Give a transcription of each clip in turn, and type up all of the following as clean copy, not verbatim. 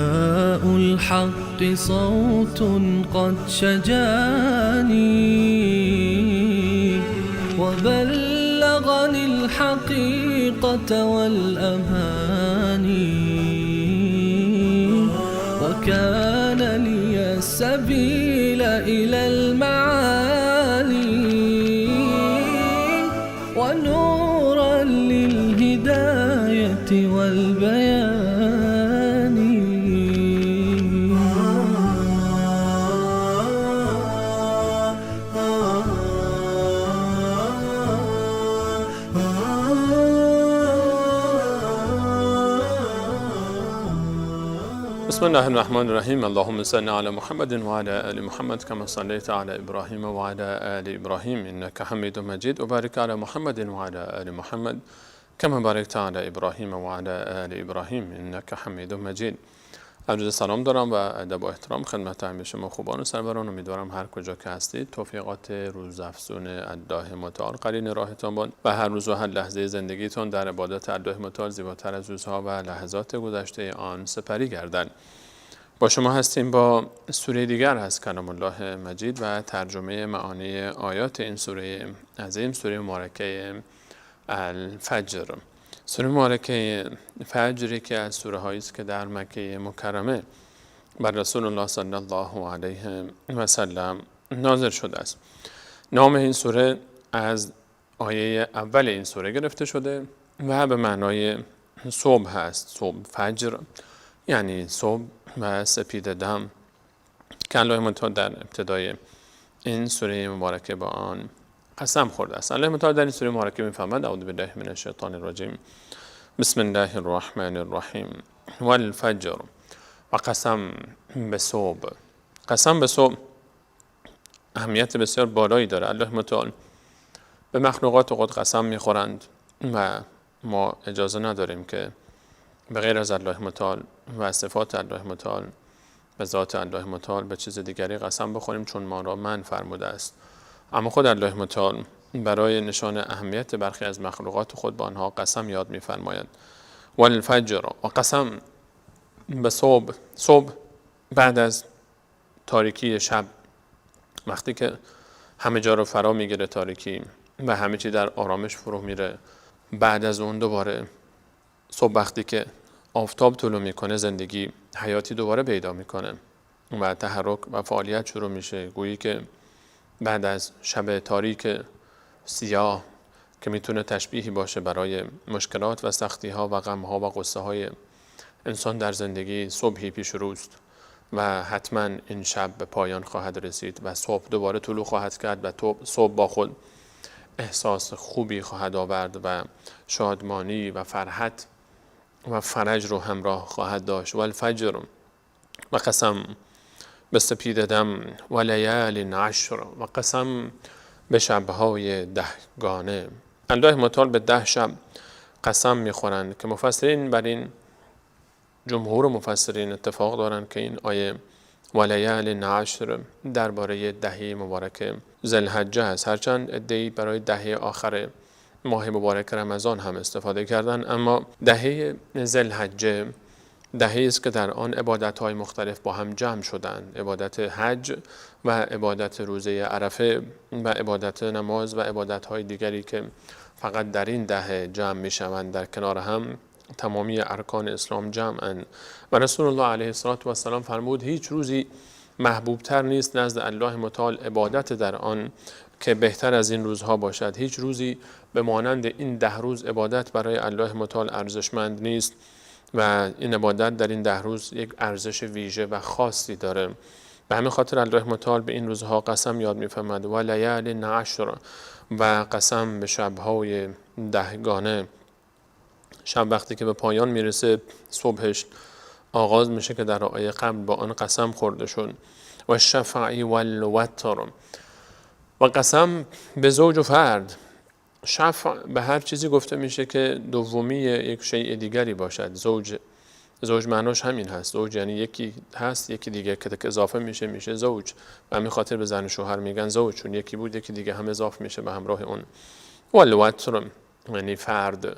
نداء الحق صوت قد شجاني وبلغني الحقيقة والأماني وكان لي السبيل إلى المعالي ونورا للهداية والبيان. بسم الله الرحمن الرحیم. اللهم صل علی محمد و علی آل محمد كما صليت على ابراهیم و علی آل ابراهیم انك حمید مجید و بارک علی محمد و علی آل محمد كما بارکت علی ابراهیم و علی آل ابراهیم انك حمید مجید. عرض سلام دارم و ادب و احترام خدمت همه شما خوبان و سروران. امیدوارم هر کجا که هستید توفیقات روزافزون الله متعال قرین راهتان باد و هر روز و هر لحظه زندگیتون در عبادت الله متعال زیباتر از روزها و لحظات گذشته آن سپری گردد. با شما هستیم با سوره دیگر از کلام الله مجید و ترجمه معانی آیات این سوره عظیم، سوره مبارکه الفجر. سوره مبارکه فجری که از سوره هایی است که در مکه مکرمه بر رسول الله صلی الله علیه و سلم نازل شده است. نام این سوره از آیه اول این سوره گرفته شده و به معنای صبح هست. صبح، فجر یعنی صبح و سپید دم که الله متعال در ابتدای این سوره مبارکه با آن قسم خورده است. الله متعال در این سوره مبارکه می‌فرماید: اعوذ بالله من الشیطان الرجیم، بسم الله الرحمن الرحیم والفجر، و قسم به صبح. قسم به صبح اهمیت بسیار بالایی داره. الله متعال به مخلوقات خود قسم می‌خورند و ما اجازه نداریم که به غیر از الله متعال و صفات الله متعال به ذات الله متعال به چیز دیگری قسم بخوریم، چون ما را منع فرموده است. اما خود الله متعال برای نشان اهمیت برخی از مخلوقات خود با آنها قسم یاد می‌فرماید. والفجر، و قسم به صبح. صبح بعد از تاریکی شب، وقتی که همه جا رو فرا میگیره تاریکی و همه چی در آرامش فرو میره، بعد از اون دوباره صبح وقتی که آفتاب طلوع میکنه زندگی حیاتی دوباره پیدا میکنه و تحرک و فعالیت شروع میشه. گویی که بعد از شب تاریک سیاه که میتونه تشبیهی باشه برای مشکلات و سختی ها و غم ها و غصه های انسان در زندگی، صبحی پیش روست و حتما این شب به پایان خواهد رسید و صبح دوباره طلوع خواهد کرد و صبح با خود احساس خوبی خواهد آورد و شادمانی و فرحت و فرج رو همراه خواهد داشت. والفجر، و قسم به سپید دم، و لیال عشر، و قسم به شبهای 10 گانه. الله متعال به 10 شب قسم میخورند که مفسرین بر این، جمهور مفسرین اتفاق دارند که این آیه و لیال عشر درباره دهه مبارک ذوالحجه است. هرچند عده‌ای برای دهه آخر ماه مبارک رمضان هم استفاده کردن، اما دهه ذوالحجه دهه‌ای است که در آن عبادت‌های مختلف با هم جمع شدند. عبادت حج و عبادت روزه عرفه و عبادت نماز و عبادت‌های دیگری که فقط در این دهه جمع می‌شوند، در کنار هم تمامی ارکان اسلام جمع‌اند. و رسول الله علیه السلام فرمود هیچ روزی محبوبتر نیست نزد الله متعال عبادت در آن که بهتر از این روزها باشد. هیچ روزی به مانند این 10 روز عبادت برای الله متعال ارزشمند نیست و این عبادت در این 10 روز یک ارزش ویژه و خاصی داره. به همین خاطر الله متعال به این روزها قسم یاد می‌فرماید و لیال عشر، و قسم به شب‌های 10 گانه. شب وقتی که به پایان میرسه صبحش آغاز میشه که در آیه قبل با آن قسم خورده شد. و شفع والوتر، و قسم به زوج و فرد. شفع به هر چیزی گفته میشه که دومی یک شیء دیگری باشد. زوج معناش همین هست. زوج یعنی یکی هست، یکی دیگه که اضافه میشه زوج. و همین خاطر به زن و شوهر میگن زوج، چون یکی بود یکی دیگه هم اضافه میشه به همراه اون. والوتر یعنی فرد،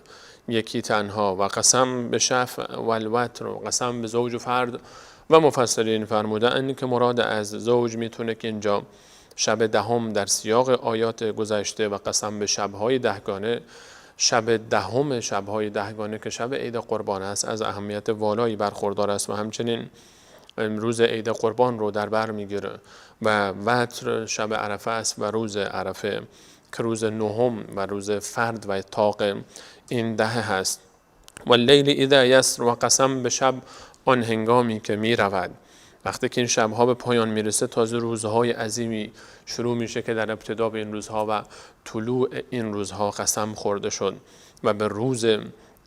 یکی تنها و قسم به شفع و الوتر و قسم به زوج و فرد و مفسرین فرمودن که مراد از زوج میتونه که اینجا شب دهم در سیاق آیات گذشته و قسم به شب‌های دهگانه، شب دهم شب‌های دهگانه که شب عید قربان است از اهمیت والایی برخوردار است و همچنین روز عید قربان رو در بر میگیره و وتر شب عرفه است و روز عرفه که روز نهم و روز فرد و طاق این دهه هست. و لیل اذا یسر و قسم به شب آن هنگامی که می رود. وقتی که این شبها به پایان میرسه تازه روزهای عظیمی شروع میشه که در ابتدا به این روزها و طلوع این روزها قسم خورده شد و به روز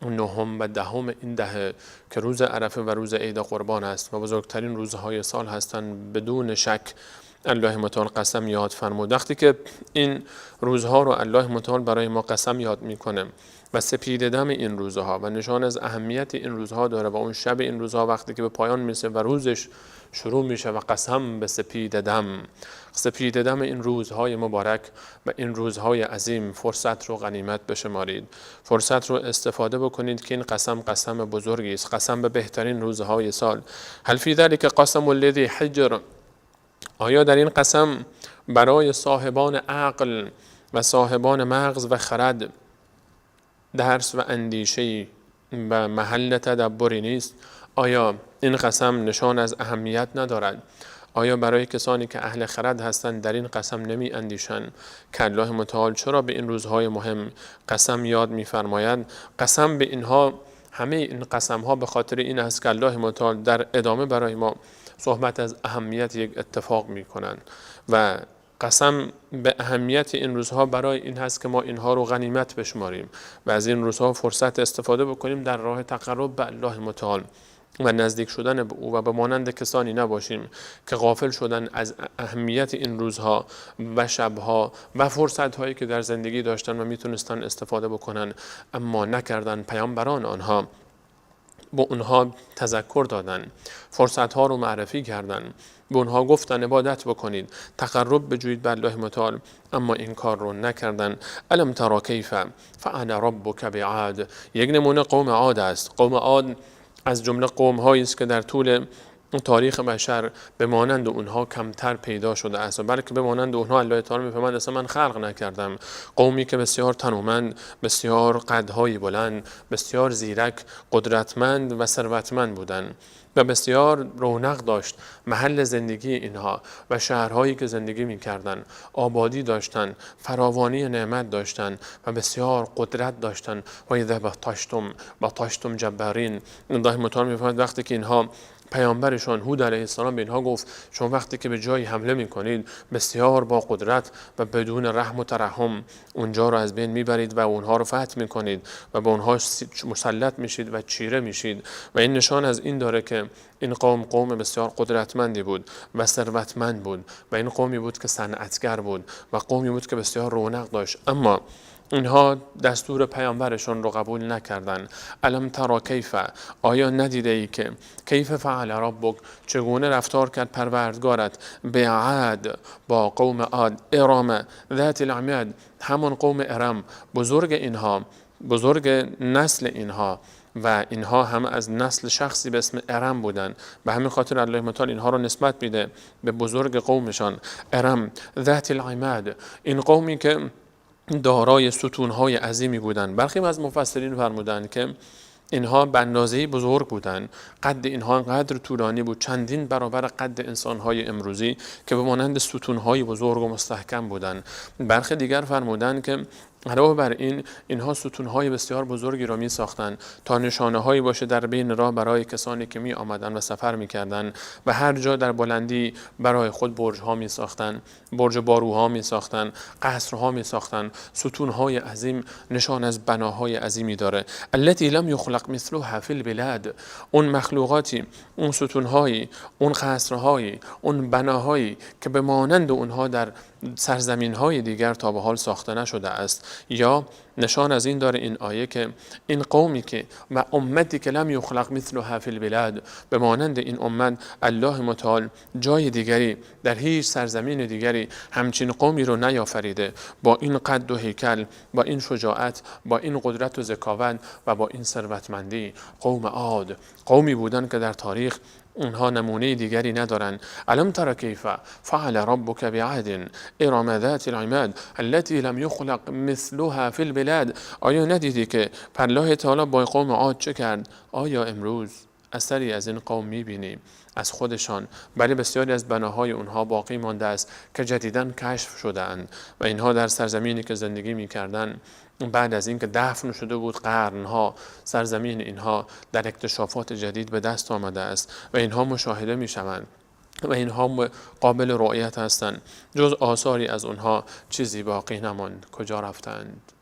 نهم و دهم این دهه که روز عرفه و روز عید قربان است و بزرگترین روزهای سال هستند بدون شک الله متعال قسم یاد فرمود. وقتی که این روزها رو الله متعال برای ما قسم یاد میکنه و سپید دم این روزها و نشان از اهمیت این روزها داره و اون شب این روزها وقتی که به پایان میرسه و روزش شروع میشه و قسم به سپید دم این روزهای مبارک و این روزهای عظیم، فرصت رو غنیمت بشمارید، فرصت رو استفاده بکنید که این قسم بزرگی است، قسم به بهترین روزهای سال. هل فی ذلک قسم الذی حجر، آیا در این قسم برای صاحبان عقل و صاحبان مغز و خرد درس و اندیشه‌ای و محل تدبری نیست؟ آیا این قسم نشان از اهمیت ندارد؟ آیا برای کسانی که اهل خرد هستند در این قسم نمی اندیشند که الله متعال چرا به این روزهای مهم قسم یاد می‌فرماید؟ قسم به اینها، همه این قسم ها به خاطر این است که الله متعال در ادامه برای ما صحبت از اهمیت یک اتفاق می‌کنند و قسم به اهمیت این روزها برای این هست که ما اینها رو غنیمت بشماریم و از این روزها فرصت استفاده بکنیم در راه تقرب به الله متعال و نزدیک شدن به او و به مانند کسانی نباشیم که غافل شدن از اهمیت این روزها و شبها و فرصت‌هایی که در زندگی داشتن و میتونستن استفاده بکنن اما نکردن. پیامبران آنها با اونها تذکر دادن، فرصت‌ها رو معرفی کردن، به اونها گفتن عبادت بکنید، تقرب بجویید به الله متعال، اما این کار رو نکردن. الم تری کیف فعل ربک بعاد، یک نمونه قوم عاد است. قوم عاد از جمله قوم‌هایی است که در طول تاریخ بشر به مانند اونها کمتر پیدا شده است و بلکه به مانند اونها الله تعالی می‌فرماید اصلا من خلق نکردم. قومی که بسیار تنومند، بسیار قدهای بلند، بسیار زیرک، قدرتمند و ثروتمند بودند و بسیار رونق داشت محل زندگی اینها و شهرهایی که زندگی می‌کردند، آبادی داشتند، فراوانی نعمت داشتند و بسیار قدرت داشتند. و اذا بطشتم جبارین، الله متعال می‌فرماید وقتی که اینها پیامبرشان هود علیه السلام به اینها گفت شما وقتی که به جایی حمله میکنید بسیار با قدرت و بدون رحم و ترحم اونجا رو از بین میبرید و اونها رو فتح میکنید و به اونها مسلط میشید و چیره میشید و این نشان از این داره که این قوم بسیار قدرتمندی بود و ثروتمند بود و این قومی بود که صنعتگر بود و قومی بود که بسیار رونق داشت، اما اینها دستور پیامبرشون رو قبول نکردن. الم تری کیف، آیا ندیده ای که کیف فعل ربک، چگونه رفتار کرد پروردگارت بعاد، با قوم عاد، ارم ذات العماد، همون قوم ارم، بزرگ اینها، بزرگ نسل اینها و اینها هم از نسل شخصی به اسم ارم بودن، به همین خاطر الله متعال اینها رو نسبت میده به بزرگ قومشان. ارم ذات العماد، این قومی که دارای ستونهای عظیمی بودند. برخی از مفسرین فرمودند که اینها به اندازه‌ای بزرگ بودند، قد اینها انقدر طولانی بود، چندین برابر قد انسانهای امروزی که به مانند ستونهای بزرگ و مستحکم بودند. برخی دیگر فرمودند که علاوه بر این اینها ستونهای بسیار بزرگی را می ساختند تا نشانه هایی باشه در بین راه برای کسانی که می آمدن و سفر می کردن و هر جا در بلندی برای خود برج ها می ساختن، برج باروها می ساختن، قصرها می ساختن. ستونهای عظیم نشان از بناهای عظیمی داره. التي لم يخلق مثلها فی البلاد، اون مخلوقاتی، اون ستونهایی، اون قصرهایی، اون بناهایی که به مانند اونها در سرزمین های دیگر تا به حال ساخته نشده است. یا نشان از این داره این آیه که این قومی که و امتی که لم یخلق مثلها فی البلاد، به مانند این امت الله متعال جای دیگری در هیچ سرزمین دیگری همچین قومی رو نیافریده، با این قد و هیکل، با این شجاعت، با این قدرت و ذکاوت و با این ثروتمندی. قوم عاد قومی بودن که در تاریخ اونها نمونه دیگری ندارن. الم تر کیف فعل ربک بعاد ارم ذات العماد التي لم یخلق مثلها فی البلاد. آیا ندیدی که الله تعالی با قوم عاد چه کرد؟ آیا امروز اثری از این قوم میبینیم از خودشان؟ بله، بسیاری از بناهای اونها باقی مانده است که جدیداً کشف شده‌اند و اینها در سرزمینی که زندگی میکردن بعد از اینکه دفن شده بود قرنها، سرزمین اینها در اکتشافات جدید به دست آمده است و اینها مشاهده میشوند و اینها قابل رؤیت هستند. جز آثاری از اونها چیزی باقی نماند. کجا رفتند؟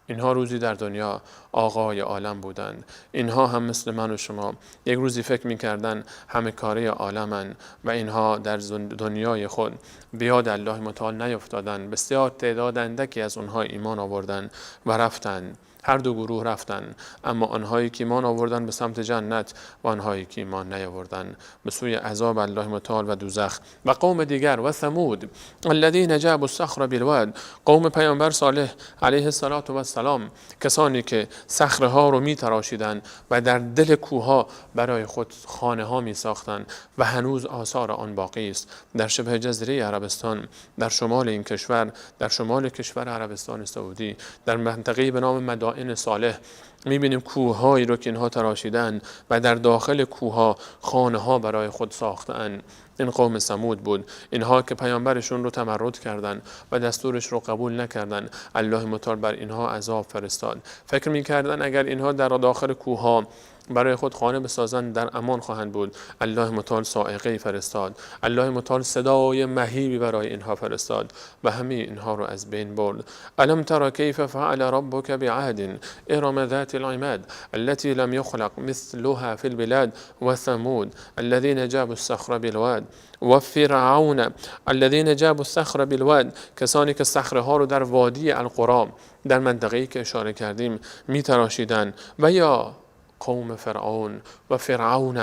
اینها روزی در دنیا آقای عالم بودند. اینها هم مثل من و شما یک روزی فکر می‌کردند همه کاره عالمن و اینها در دنیای خود بیاد الله متعال نیفتادند. بسیار تعداد اندکی از اونها ایمان آوردند و رفتند. هر دو گروه رفتند، اما آنهایی که ایمان آوردند به سمت جنت و آنهایی که ایمان نیاوردند به سوی عذاب الله متعال و دوزخ. و قوم دیگر و ثمود الذین جابوا الصخر بالواد، قوم پیامبر صالح علیه السلام، کسانی که صخره ها رو می تراشیدند و در دل کوه برای خود خانه ها می ساختند و هنوز آثار آن باقی است در شبه جزیره عربستان، در شمال این کشور، در شمال کشور عربستان سعودی، در منطقه به نام مدائن صالح می‌بینیم کوه‌هایی رو که اینها تراشیدن و در داخل کوه‌ها خانه‌ها برای خود ساختن. این قوم ثمود بود. اینها که پیامبرشون رو تمرد کردند و دستورش رو قبول نکردند، الله متعال بر اینها عذاب فرستاد. فکر می‌کردن اگر اینها در داخل کوه‌ها برای خود خانه بسازند در امان خواهند بود. الله متعال صاعقه فرستاد. الله متعال صدای مهیبی برای اینها فرستاد و همه اینها رو از بین برد. الم تر کیف فعل ربک بعاد ارم ذات العماد التي لم يخلق مثلها في البلاد وثمود الذين جابوا الصخر بالواد و فرعون الذين جابوا الصخر بالواد، کسانی که صخره ها رو در وادی القرى در منطقه‌ای که اشاره کردیم می تراشیدند. و یا قوم فرعون و فرعون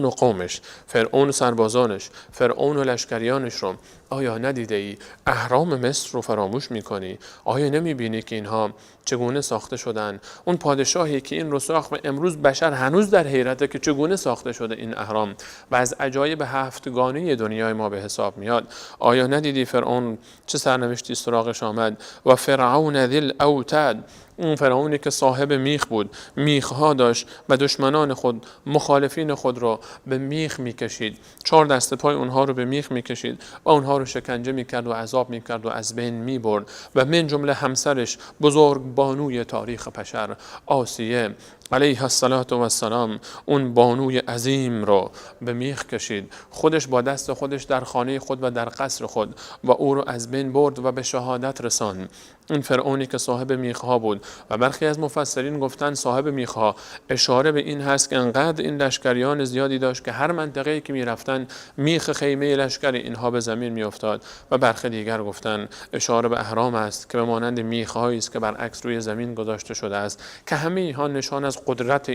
و قومش، فرعون و سربازانش، فرعون و لشکریانش رو آیا ندیده ای؟ اهرام مصر رو فراموش میکنی؟ آیا نمیبینی که اینها چگونه ساخته شدن؟ اون پادشاهی که این رو ساخت و امروز بشر هنوز در حیرته که چگونه ساخته شده این اهرام و از عجایب هفتگانه دنیای ما به حساب میاد. آیا ندیدی فرعون چه سرنوشتی سراغش آمد؟ و فرعون ذی الاوتاد، اون فرعونی که صاحب میخ بود، میخها داشت و دشمنان خود، مخالفین خود را به میخ میکشید، 4 دست پای اونها رو به میخ میکشید و اونها رو شکنجه میکرد و عذاب میکرد و از بین میبرد و من جمله همسرش بزرگ بانوی تاریخ بشر آسیه علیه السلام، اون بانوی عظیم رو به میخ کشید، خودش با دست خودش در خانه خود و در قصر خود و او رو از بین برد و به شهادت رساند. این فرعونی که صاحب میخها بود و برخی از مفسرین گفتن صاحب میخها اشاره به این هست که انقدر این لشکریان زیادی داشت که هر منطقه‌ای که میرفتن میخ خیمه لشکر اینها به زمین میافتاد و برخی دیگر گفتن اشاره به اهرام است که به مانند میخهایی است که برعکس روی زمین گذاشته شده است که همه اینها نشان از قدرت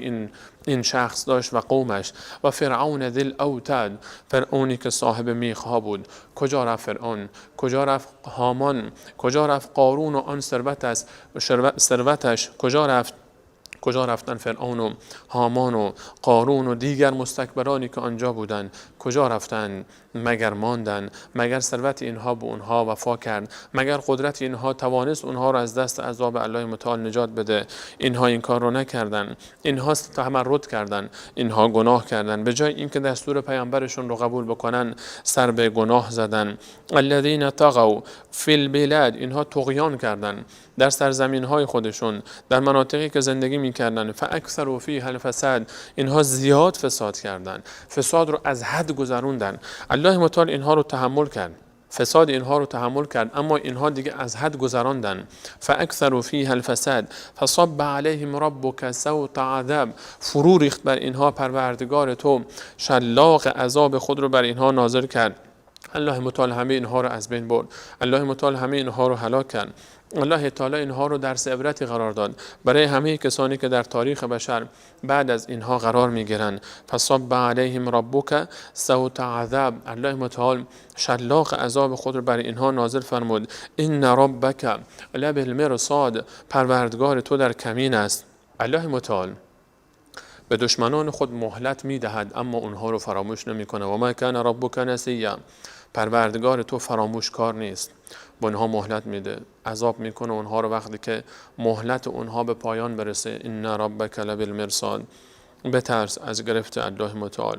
این شخص داشت و قومش. و فرعون ذی الاوتاد، فرعونی که صاحب میخها بود. کجا رفت فرعون؟ کجا رفت هامان؟ کجا رفت قارون و آن ثروتش؟ کجا رفتن فرعون و هامان و قارون و دیگر مستکبرانی که آنجا بودند؟ کجا رفتن؟ مگر ماندن؟ مگر ثروت اینها به اونها وفا کرد؟ مگر قدرت اینها توانست اونها را از دست عذاب الله متعال نجات بده؟ اینها این کار رو نکردن. اینها تمرد کردن، اینها گناه کردن. به جای اینکه دستور پیامبرشون رو قبول بکنن سر به گناه زدن. الذین طغوا فی البلاد، اینها طغیان کردن در سرزمین‌های خودشون، در مناطقی که زندگی می‌کردن. فاکثروا فیها الفساد، اینها زیاد فساد کردن، فساد رو از حد گذروندن. الله متعال اینها رو تحمل کرد، فساد اینها رو تحمل کرد، اما اینها دیگه از حد گذراندن. فاکثروا فیها الفساد فصب علیهم ربک سوط عذاب، فرو ریخت بر اینها پروردگار تو شلاق عذاب خود رو بر اینها نازل کرد. الله متعال همه اینها رو از بین برد. الله متعال همه اینها رو هلاک کرد. الله تعالی اینها رو درس عبرتی قرار داد برای همه کسانی که در تاریخ بشر بعد از اینها قرار میگیرن. فصب علیهم ربک صوت عذاب، الله متعال شلاق عذاب خود رو برای اینها نازل فرمود. ان ربک لبالمرصاد، پروردگار تو در کمین است. الله متعال به دشمنان خود مهلت میدهد اما اونها رو فراموش نمیکنه. و ما کان ربک نسیا، پروردگار تو فراموش کار نیست، به اونها مهلت میده، عذاب میکنه اونها رو وقتی که مهلت اونها به پایان برسه. ان ربک لبالمرصاد، بترس از گرفت الله متعال،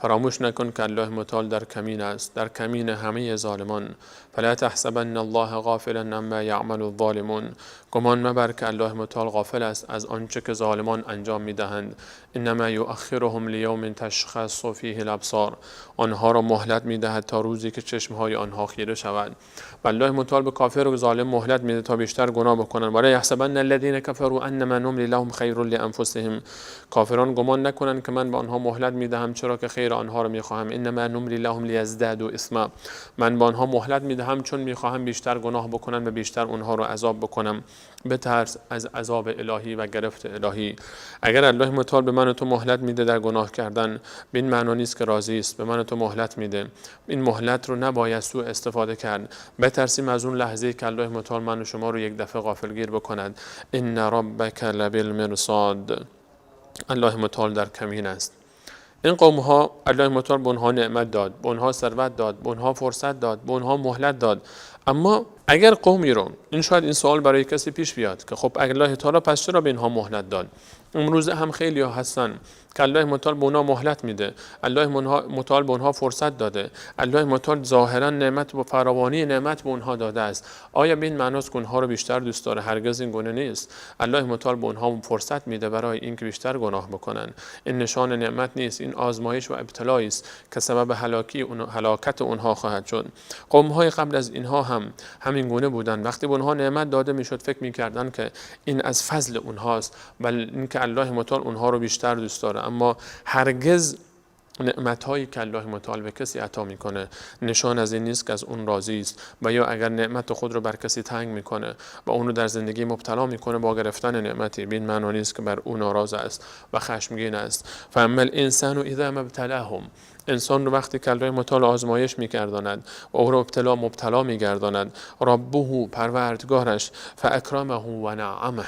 فراموش نکن که الله متعال در کمین است، در کمین همه ظالمان. فلا تحسبن الله غافلا عما یعمل الظالمون، گمان مبر که الله متعال غافل است از آنچه که ظالمان انجام میدهند. انما یؤخرهم لیوم تشخص فیه الابصار، آنها را مهلت میدهد تا روزی که چشمهای آنها خیره شود. و الله متعال به کافر و ظالم مهلت میده تا بیشتر گناه بکنن. ولا یحسبن الذین کفروا انما نملی لهم خیر لانفسهم، کافران گمان نکنند که من به آنها مهلت میدهم چرا که خیر آنها را میخواهم. انما نملی لهم لیزدادوا اثما، من به آنها مهلت میدهم چون میخواهم بیشتر گناه بکنن و بیشتر اونها را عذاب بکنم. بترس از عذاب الهی و گرفت الهی. اگر الله متعال به من و تو مهلت میده در گناه کردن، به این معنی نیست که راضی است. به من و تو مهلت میده، این مهلت رو نباید سوء استفاده کرد. بترسیم از اون لحظه که الله متعال من و شما رو یک دفعه غافلگیر بکند. ان ربک لبالمرصاد، الله متعال در کمین است. این قوم ها الله متعال به اونها نعمت داد، به اونها ثروت داد، به اونها فرصت داد، به اونها مهلت داد. اما اگر قومی رو، این شاید این سوال برای کسی پیش بیاد که خب اگر الله تعالی پس چرا به اینها مهلت داد؟ امروز هم خیلی ها هستن که الله متعال به اونها مهلت میده، الله متعال به اونها فرصت داده، الله متعال ظاهرا نعمت و فراوانی نعمت به اونها داده است. آیا به این معنی است که اونها رو بیشتر دوست داره؟ هرگز این گونه نیست. الله متعال به اونها فرصت میده برای اینکه بیشتر گناه بکنن. این نشان نعمت نیست، این آزمایش و ابتلایی است که سبب هلاکت اونها خواهد شد. قوم های قبل از اینها هم همین گونه بودن. وقتی به اونها نعمت داده میشد فکر میکردن که این از فضل اونهاست، بل اینکه الله متعال اونها رو بیشتر دوست داره. اما هرگز نعمت‌هایی که الله متعال به کسی عطا میکنه نشان از این نیست که از اون راضی است. و یا اگر نعمت خود رو بر کسی تنگ میکنه و اون رو در زندگی مبتلا میکنه با گرفتن نعمتی، به این معنی نیست که بر اون ناراض است و خشمگین است. فاما الانسان اذا ما ابتلاهم، انسان رو وقتی که الله متعال آزمایش میگرداند و او رو مبتلا میگرداند، ربه پروردگارش، فاکرمه و نعمه،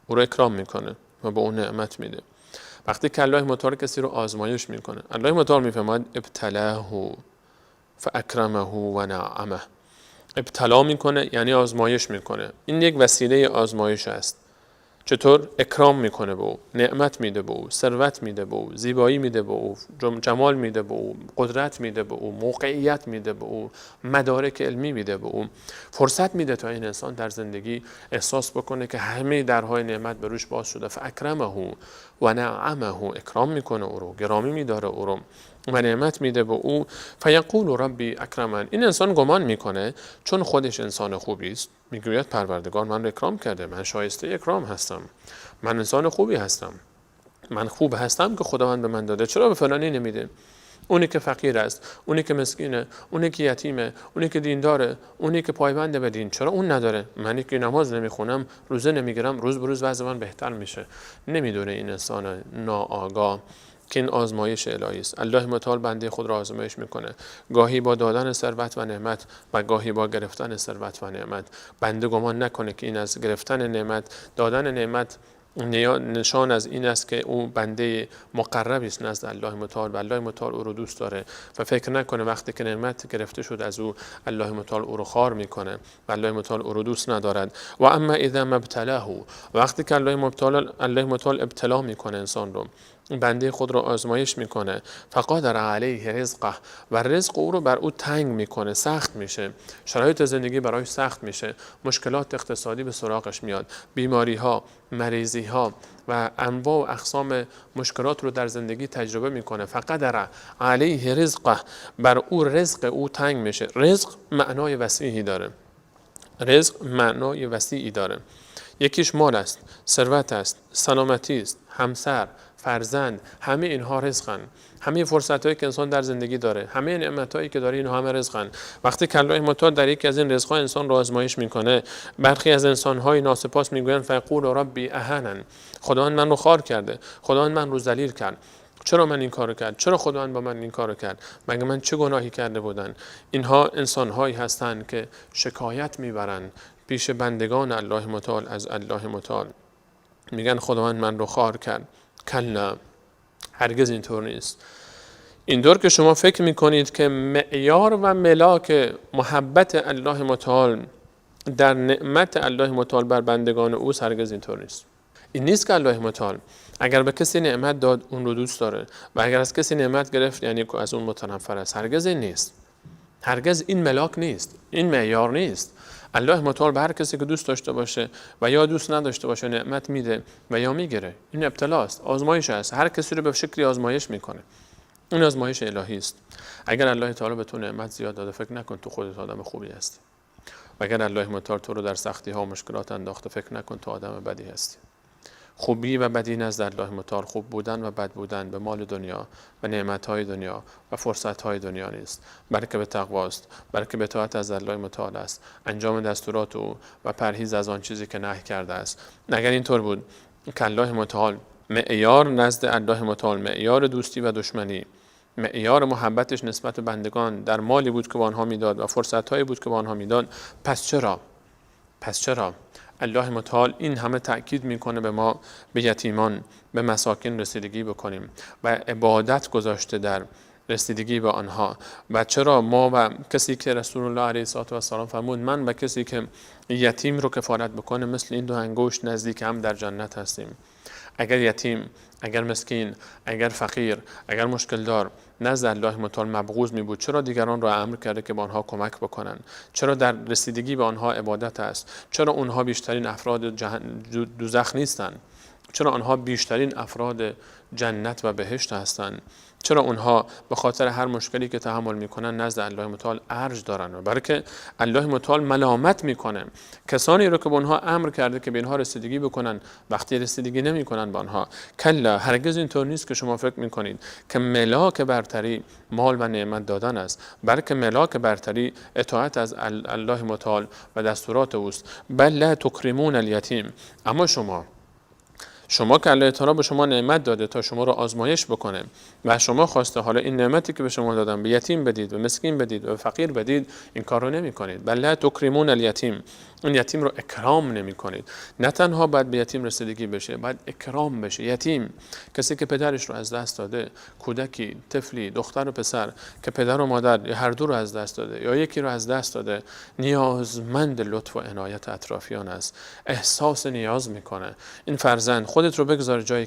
او رو اکرام میکنه و به اون نعمت میده. وقتی که الله متعال کسی رو آزمایش میکنه، الله متعال میفرماید ابتلاه فاکرمه و نعمه، ابتلا میکنه یعنی آزمایش میکنه. این یک وسیله آزمایش است. چطور؟ اکرام میکنه به او، نعمت میده به او، ثروت میده به او، زیبایی میده به او، جمال میده به او، قدرت میده به او، موقعیت میده به او، مدارک علمی میده به او، فرصت میده تا این انسان در زندگی احساس بکنه که همه درهای نعمت به روش باز شده. فاکرمه و نعمه، اکرام میکنه او رو، گرامی میداره او رو و نعمت میده به او. فیقول ربی اکرمن، این انسان گمان میکنه چون خودش انسان خوبی است، میگوید پروردگار من رو اکرام کرده، من شایسته اکرام هستم، من انسان خوبی هستم، من خوب هستم که خداوند به من داده، چرا به فلانی نمیده؟ اونی که فقیر است، اونی که مسکینه، اونی که یتیمه، اونی که دینداره، اونی که پایبنده به دین، چرا اون نداره؟ منی که نماز نمیخونم، روزه نمیگیرم، روز به روز وضع من بهتر میشه. نمیدونه این انسان ناآگاه که این آزمایش الهی است. الله متعال بنده خود را آزمایش میکنه، گاهی با دادن ثروت و نعمت و گاهی با گرفتن ثروت و نعمت. بنده گمان نکنه که این از گرفتن نعمت، دادن نعمت نشان از این است که او بنده مقربی است نزد الله متعال و الله متعال او رو دوست داره و فکر نکنه وقتی که نعمت گرفته شد از او الله متعال او رو خوار میکنه و الله متعال او رو دوست ندارد. و اما اذا ما ابتلاه، وقتی که الله متعال ابتلا میکنه انسان رو، بنده خود رو آزمایش میکنه، فقادر علیه رزقه، و رزق او رو بر او تنگ میکنه، سخت میشه، شرایط زندگی برایش سخت میشه، مشکلات اقتصادی به سراغش میاد، بیماری ها، مریضی ها و انواع و اقسام مشکلات رو در زندگی تجربه میکنه. فقدر علیه رزقه، بر او رزق او تنگ میشه. رزق معنای وسیعی داره، رزق معنای وسیعی داره. یکیش مال است، ثروت است، سلامتی است، همسر، فرزند، همه اینها رزقن. همه فرصت‌هایی که انسان در زندگی داره، همه نعمت‌هایی که داره، اینها همه رزقن. وقتی که الله متعال در یکی از این رزق‌ها انسان را آزمایش میکنه، برخی از انسان‌های ناسپاس میگویند فیقول ربی اهانن، خداوند من رو خوار کرده، خداوند من رو ذلیل کرد. چرا من این کارو کرد؟ چرا خداوند با من این کارو کرد؟ مگه من چه گناهی کرده بودم؟ اینها انسان‌هایی هستند که شکایت میبرند پیش بندگان الله متعال از الله متعال، میگن خداوند من رو خوار کرد. کلا، هرگز اینطور نیست. اینطور که شما فکر میکنید که معیار و ملاک محبت الله متعال در نعمت الله متعال بر بندگان او، هرگز اینطور نیست. این نیست که الله متعال اگر به کسی نعمت داد اون رو دوست داره و اگر از کسی نعمت گرفت یعنی از اون متنفر است. هرگز این نیست. هرگز این ملاک نیست. این معیار نیست. الله متعال به هر کسی که دوست داشته باشه و یا دوست نداشته باشه نعمت میده و یا میگیره. این ابتلاست، آزمایش است. هر کسی رو به شکلی آزمایش میکنه. این آزمایش الهی است. اگر الله تعالی به تو نعمت زیاد داده، فکر نکن تو خودت آدم خوبی هستی. و اگر الله متعال تو رو در سختی ها و مشکلات انداخته، فکر نکن تو آدم بدی هستی. خوبی و بدی نزد الله متعال خوب بودن و بد بودن به مال دنیا و نعمت‌های دنیا و فرصت‌های دنیا نیست، بلکه به تقواست، بلکه به اطاعت از الله متعال است، انجام دستورات او و پرهیز از آن چیزی که نهی کرده است. اگر اینطور بود که الله متعال معیار نزد الله متعال، معیار دوستی و دشمنی، معیار محبتش نسبت به بندگان در مالی بود که به آنها میداد و فرصت‌هایی بود که به آنها میداد، پس چرا الله متعال این همه تأکید میکنه به ما به یتیمان، به مساکین رسیدگی بکنیم و عبادت گذاشته در رسیدگی به آنها؟ و چرا ما و کسی که رسول الله علیه السلام فرمود من و کسی که یتیم رو کفالت بکنه مثل این دو انگشت نزدیک هم در جنت هستیم؟ اگر یتیم، اگر مسکین، اگر فقیر، اگر مشکل دار نزد الله متعال مبغوض می بود، چرا دیگران را امر کرده که به آنها کمک بکنند؟ چرا در رسیدگی به آنها عبادت است؟ چرا اونها بیشترین افراد دوزخ نیستند؟ چرا آنها بیشترین افراد جنت و بهشت هستند؟ چرا اونها به خاطر هر مشکلی که تحمل میکنن نزد الله متعال ارج دارن؟ و برای که الله متعال ملامت میکنه کسانی رو که به اونها امر کرده که به اینها رسیدگی بکنن، وقتی رسیدگی نمیکنن به آنها. کلا، هرگز اینطور نیست که شما فکر میکنید که ملاک برتری مال و نعمت دادن است، بلکه ملاک برتری اطاعت از الله متعال و دستورات اوست. بل لا تکرمون الیتیم، اما شما که الله تعالی به شما نعمت داده تا شما رو آزمایش بکنه و شما خواسته حالا این نعمتی که به شما دادم به یتیم بدید، به مسکین بدید، به فقیر بدید، این کار رو نمی کنید. بل لا تکرمون الیتیم، این یتیم رو اکرام نمی کنید. نه تنها باید به یتیم رسیدگی بشه، باید اکرام بشه. یتیم کسی که پدرش رو از دست داده، کودکی، طفلی، دختر و پسر که پدر و مادر یا هر دو رو از دست داده یا یکی رو از دست داده، نیازمند لطف و عنایت اطرافیان است. احساس نیاز میکنه. این فرزند، خودت رو بگذار جای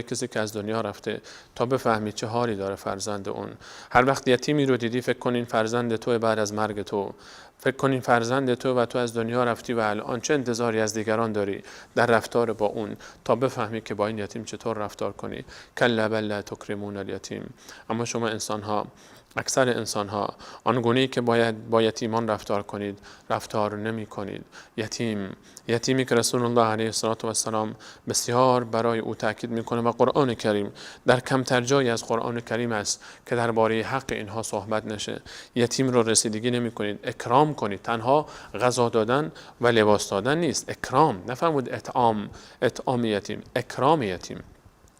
کسی که از دنیا رفته تا بفهمی چه حالی داره فرزند اون. هر وقت یتیمی رو دیدی فکر کن این فرزند تو بعد از مرگ تو، فکر کن این فرزند تو و تو از دنیا رفتی و الان چه انتظاری از دیگران داری در رفتار با اون تا بفهمی که با این یتیم چطور رفتار کنی. کلا بل لا تکرمون الیتیم، اما شما اکثر انسان‌ها آنگونه‌ای که باید با یتیمان رفتار کنید رفتار نمی کنید. یتیمی که رسول الله علیه السلام بسیار برای او تاکید میکنه و قرآن کریم در کمتر جایی از قرآن کریم است که درباره حق اینها صحبت نشه. یتیم رو رسیدگی نمی کنید، اکرام کنید. تنها غذا دادن و لباس دادن نیست، اکرام. نفرمود اطعام یتیم، اکرام یتیم.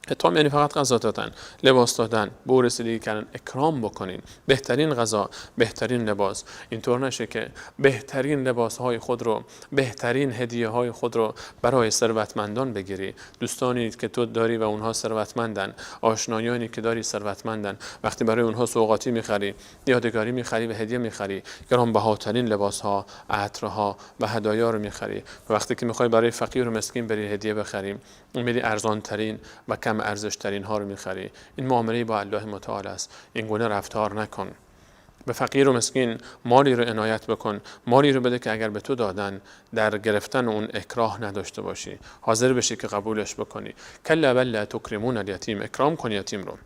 اطعام یعنی فقط غذا دادن، لباس دادن، به او رسیدگی کردن. اکرام بکنین، بهترین غذا، بهترین لباس. اینطور نشه که بهترین لباسهای خود رو، بهترین هدیه های خود رو برای ثروتمندان بگیری. دوستانی که تو داری و اونها ثروتمندن، آشنایانی که داری ثروتمندن، وقتی برای اونها سوغاتی میخری، یادگاری میخری و هدیه میخری، گرانبهاترین لباسها، عطرها و هدایا رو میخری. و وقتی که میخوای برای فقیر و مسکین بری هدیه بخری، میری ارزان ترین و کم ارزش ترین ها رو میخری. این معامله با الله متعال است. این گونه رفتار نکن. به فقیر و مسکین مالی رو عنایت بکن، مالی رو بده که اگر به تو دادن در گرفتن اون اکراه نداشته باشی، حاضر بشی که قبولش بکنی. کلا بل لا تکرمون الیتیم، اکرام کن یتیم رو،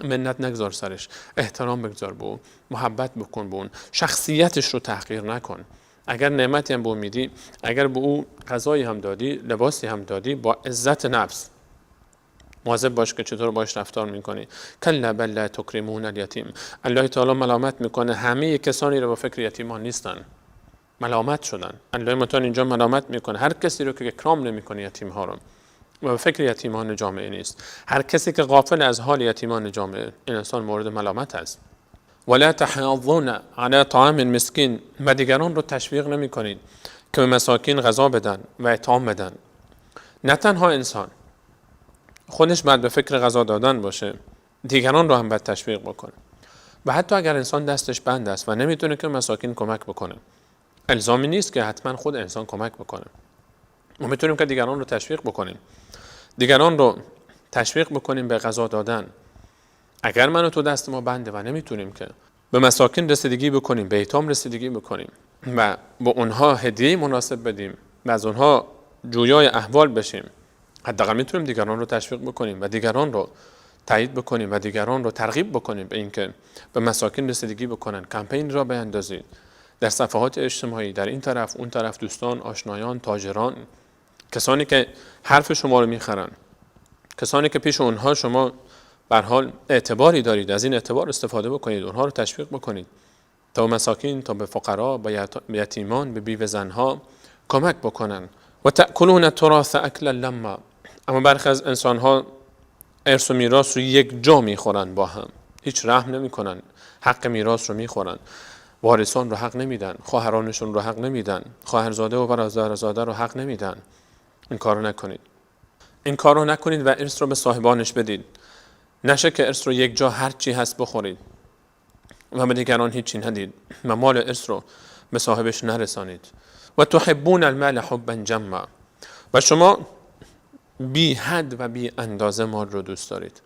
منت نگذار سرش، احترام بگذار به اون، محبت بکن به اون، شخصیتش رو تحقیر نکن. اگر نعمتی هم به او میدی، اگر به او غذایی هم دادی، لباسی هم دادی، با عزت نفس مواظب باش که چطور باش رفتار میکنی. کلا بل لا تکرمون الیتیم. الله تعالی ملامت میکنه همه کسانی رو با فکر یتیمان نیستن، ملامت شدن. الله متعال اینجا ملامت میکنه هر کسی رو که اکرام نمیکنه یتیم ها رو و به فکر یتیمان جامعه نیست. هر کسی که غافل از حال یتیمان جامعه، این انسان مورد ملامت است. ولا تحاضون علی طعام المسکین. و دیگران رو تشویق نمی کنید که به مساکین غذا بدن و اطعام بدن. نه تنها انسان خودش باید به فکر غذا دادن باشه، دیگران رو هم باید تشویق بکنه. و حتی اگر انسان دستش بند است و نمیتونه که مساکین کمک بکنه، الزامی نیست که حتما خود انسان کمک بکنه. ما میتونیم که دیگران رو تشویق بکنیم، دیگران رو تشویق بکنیم به غذا دادن. اگر من و تو دست ما بنده و نمیتونیم که به مساکین رسیدگی بکنیم، به ایتام رسیدگی بکنیم و با اونها هدیه مناسب بدیم و از اونها جویای احوال بشیم، حداقل میتونیم دیگران رو تشویق بکنیم و دیگران رو تایید بکنیم و دیگران رو ترغیب بکنیم به اینکه به مساکین رسیدگی بکنن. کمپین را بیاندازید در صفحات اجتماعی، در این طرف اون طرف، دوستان، آشنایان، تاجران، کسانی که حرف شما رو میخرن، کسانی که پیش اونها شما به هر حال اعتباری دارید، از این اعتبار استفاده بکنید، اونها رو تشویق بکنید تا به مساکین، تا به فقرا، به یتیمان، به بیوه زنها کمک بکنن. و تأکلون التراث اکلا لما. اما برخی از انسانها ارث و میراث رو یک جا میخورن، با هم هیچ رحم نمیکنن، حق میراث رو میخورن، وارثان رو حق نمیدن، خواهرانشون رو حق نمیدن، خواهرزاده و برادرزاده رو حق نمیدن. این کارو نکنید، این کارو نکنید و ارث رو به صاحبانش بدید. نشه که ارث رو یک جا هر چی هست بخورید و به دیگران هیچی ندید و مال ارث رو به صاحبش نرسانید. و تحبون المال حبا جما. و شما بی حد و بی اندازه مال رو دوست دارید،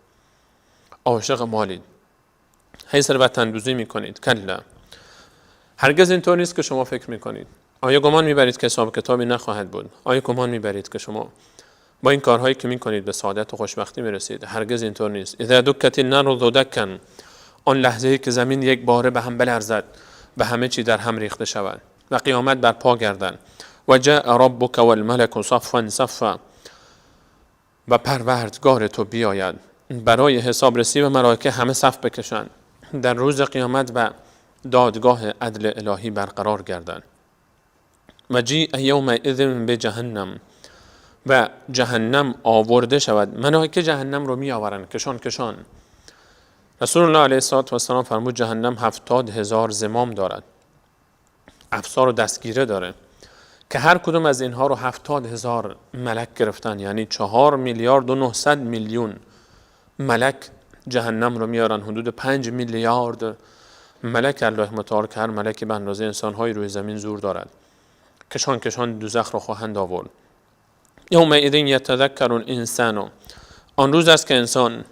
عاشق مالید، هی ثروت اندوزی میکنید. کلا، هرگز اینطور نیست که شما فکر میکنید. آیا گمان میبرید که حساب کتابی نخواهد بود؟ آیا گمان میبرید که شما با این کارهایی که میکنید به سعادت و خوشبختی میرسید؟ هرگز اینطور نیست. اذا دکت النار دکا. آن لحظه‌ای که زمین یک باره به هم بلرزد و همه چی در هم ریخته شود و قیامت برپا گردد. و جاء ربک والملک صفا صفا. و پروردگار تو بیاید برای حساب رسی و ملائکه همه صف بکشند در روز قیامت و دادگاه عدل الهی برقرار گردند. و جیء یومئذ بجهنم. و جهنم آورده شود. ملائکه جهنم رو می آورند کشان کشان. رسول الله علیه السلام فرمود جهنم 70,000 زمام دارد، افسار و دستگیره داره که هر کدوم از اینها رو 70,000 ملک گرفتن، یعنی 4,900,000,000 ملک جهنم رو میارن. حدود 5 میلیارد ملک الله متعال که هر ملکی به اندازه انسان‌های روی زمین زور دارد، کشان کشان دوزخ رو خواهند آورد. یومئذ یتذکر الانسان. آن روز است که انسان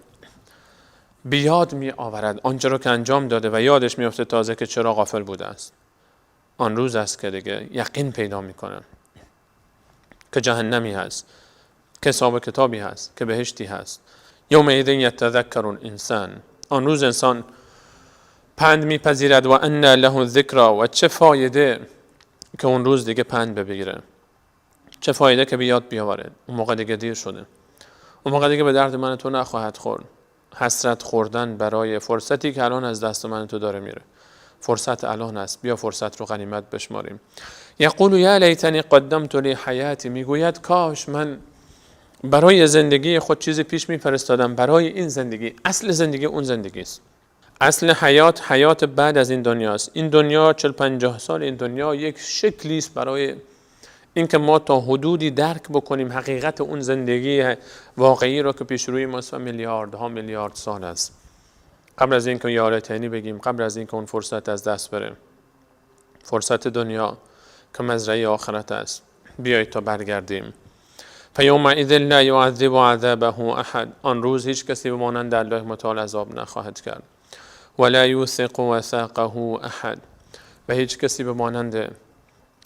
بیاد می آورد آنچه را که انجام داده و یادش میفته تازه که چرا غافل بوده است. آن روز است که دیگه یقین پیدا میکنه که جهنمی هست، که حساب کتابی هست، که بهشتی هست. یومئذ یتذکر الانسان. آن روز انسان پند میپذیرد. و ان له الذکری. و چه فایده که اون روز دیگه پند بگیره، چه فایده که بیاد بیاورد. اون موقع دیگه دیر شده، اون موقع دیگه به درد من تو نخواهد خورد. حسرت خوردن برای فرصتی که الان از دست من تو داره میره. فرصت الان است، بیا فرصت رو غنیمت بشماریم. یقول یا لیتنی قدمت لی حیاتی. میگوید کاش من برای زندگی خود چیزی پیش میفرستادم. برای این زندگی، اصل زندگی اون زندگی است. اصل حیات بعد از این دنیاست. این دنیا 40-50 سال این دنیا یک شکلی است برای اینکه ما تا حدودی درک بکنیم حقیقت اون زندگی واقعی رو که پیش روی ماست و میلیاردها میلیارد سال است. قبل از اینکه یارتینی بگیم، قبل از اینکه اون فرصت از دست بره، فرصت دنیا که مزرعه آخرت است، بیایید تا برگردیم. فیومئذ لا یعذب عذابه احد. آن روز هیچ کسی به مانند الله متعال عذاب نخواهد کرد. ولا یوثق وثاقه احد. و هیچ کسی به مانند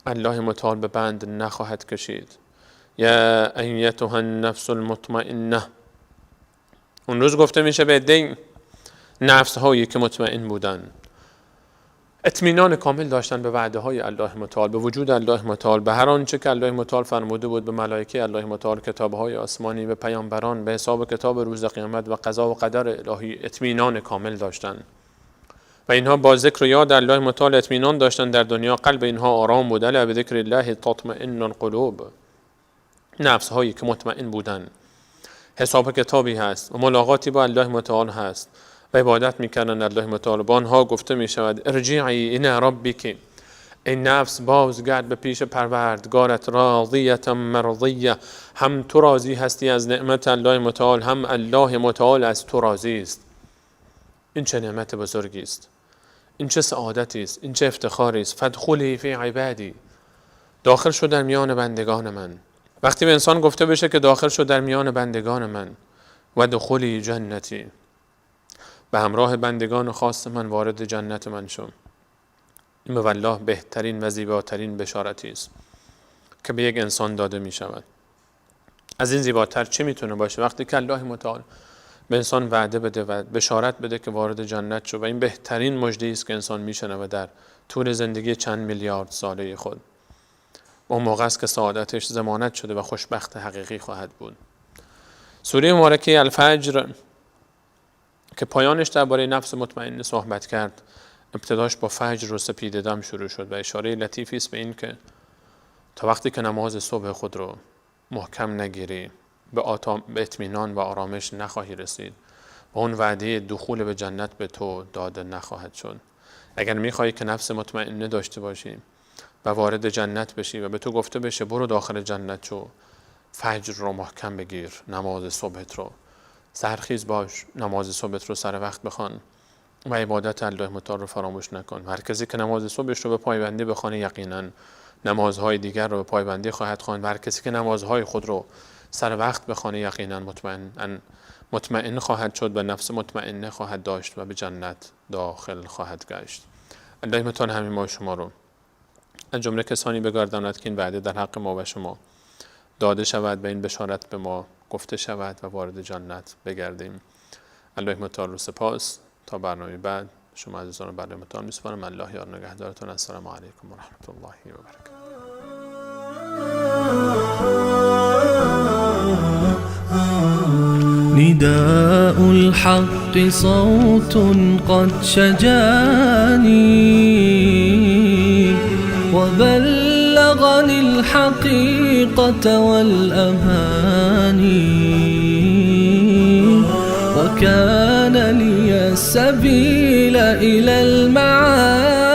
الله متعال به بند نخواهد کشید. یا ایتها النفس المطمئنه. اون روز گفته میشه به عده نفس هایی که مطمئن بودن، اطمینان کامل داشتن به وعده های الله متعال، به وجود الله متعال، به هر آنچه که الله متعال فرموده بود، به ملائکه الله متعال، کتاب های آسمانی، به پیامبران، به حساب کتاب روز قیامت و قضا و قدر الهی اطمینان کامل داشتن. و اینها با ذکر و یاد الله متعال اطمینان داشتن در دنیا. قلب اینها آرام بود. الا بذکر الله تطمئن القلوب. نفس هایی که مطمئن بودن، حساب کتابی هست و ملاقاتی با الله متعال هست و عبادت میکردن الله متعال. با آنها گفته میشود ارجعی الی ربک، این نفس بازگرد به پیش پروردگارت، راضیه مرضیه، هم تو راضی هستی از نعمت الله متعال، هم الله متعال از تو راضی است. این چه نعمت بزرگی است، این چه سعادتی است، این چه افتخاری است. فادخلی فی عبادی، داخل شو در میان بندگان من. وقتی به انسان گفته بشه که داخل شو در میان بندگان من، و دخلی جنتی، به همراه بندگان خاص من وارد جنت من شو، این به والله بهترین و زیباترین بشارتی است که به یک انسان داده می شود. از این زیباتر چه میتونه باشه وقتی که الله متعال به انسان وعده بده و بشارت بده که وارد جنت شو. و این بهترین مژده است که انسان میشنوه در طول زندگی چند میلیارد ساله خود. اون موقع است که سعادتش ضمانت شده و خوشبخت حقیقی خواهد بود. سوره مبارکه الفجر که پایانش درباره نفس مطمئنه صحبت کرد، ابتداش با فجر و سپید دم شروع شد و اشاره لطیفی است به این که تا وقتی که نماز صبح خود رو محکم نگیری به اطمینان و آرامش نخواهی رسید و اون وعده دخول به جنت به تو داده نخواهد شد. اگر میخواهی که نفس مطمئنه داشته باشی و وارد جنت بشی و به تو گفته بشه برو داخل جنت شو، فجر رو محکم بگیر، نماز صبحت رو سحرخیز باش، نماز صبحت رو سر وقت بخوان و عبادت الله متعال رو فراموش نکن. هر کسی که نماز صبحش رو به پایبندی بخونه یقینا نمازهای دیگر رو به پایبندی خواهد خواند. و هر کسی که نمازهای خود رو سر وقت بخونه یقینا مطمئن خواهد شد و نفس مطمئنه خواهد داشت و به جنت داخل خواهد گشت. الله متعال همین ما شما رو از جمله کسانی بگرداند که این وعده در حق ما و شما داده شود و این بشارت به ما گفته شود و وارد جنت بگردیم. الله متعال رو سپاس. تا برنامه بعد شما عزیزان رو برای متعال میسپارم. الله یار نگهدارتون. السلام علیکم و رحمت الله و برکاته. نداء الحق صوت قد شجاني وبلغني الحقيقة والأماني وكان لي السبيل إلى المعاني